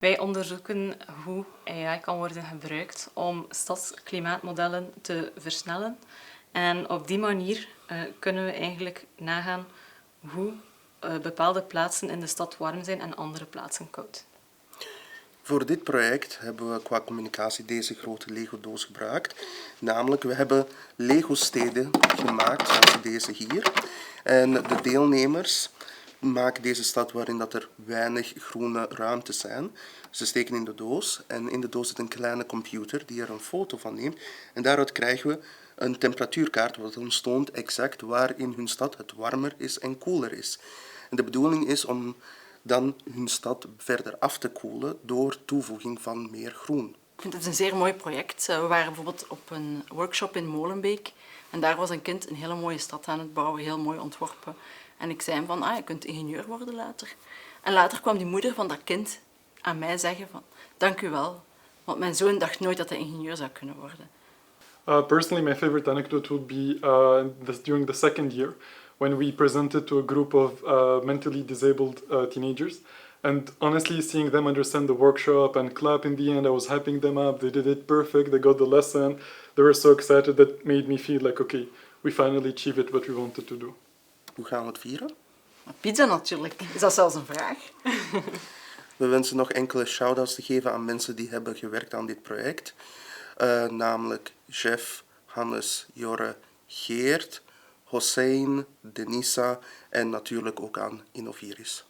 Wij onderzoeken hoe AI kan worden gebruikt om stadsklimaatmodellen te versnellen. En op die manier kunnen we eigenlijk nagaan hoe bepaalde plaatsen in de stad warm zijn en andere plaatsen koud. Voor dit project hebben we qua communicatie deze grote Lego-doos gebruikt. Namelijk, we hebben Lego-steden gemaakt, zoals deze hier. En de deelnemers maken deze stad waarin dat er weinig groene ruimtes zijn. Ze steken in de doos en in de doos zit een kleine computer die er een foto van neemt. En daaruit krijgen we een temperatuurkaart wat ons toont exact waar in hun stad het warmer is en koeler is. En de bedoeling is om dan hun stad verder af te koelen door toevoeging van meer groen. Ik vind het een zeer mooi project. We waren bijvoorbeeld op een workshop in Molenbeek en daar was een kind een hele mooie stad aan het bouwen, heel mooi ontworpen. En ik zei hem van, je kunt ingenieur worden later. En later kwam die moeder van dat kind aan mij zeggen van, dank u wel, want mijn zoon dacht nooit dat hij ingenieur zou kunnen worden. Personally, my favorite anecdote would be during the second year, when we presented to a group of mentally disabled teenagers. And honestly, seeing them understand the workshop and clap in the end, I was hyping them up. They did it perfect. They got the lesson. They were so excited. That made me feel like, okay, we finally achieved what we wanted to do. Hoe gaan we het vieren? Pizza natuurlijk. Is dat zelfs een vraag? We wensen nog enkele shout-outs te geven aan mensen die hebben gewerkt aan dit project. Namelijk Jeff, Hannes, Jorre, Geert, Hossein, Denisa en natuurlijk ook aan Innoviris.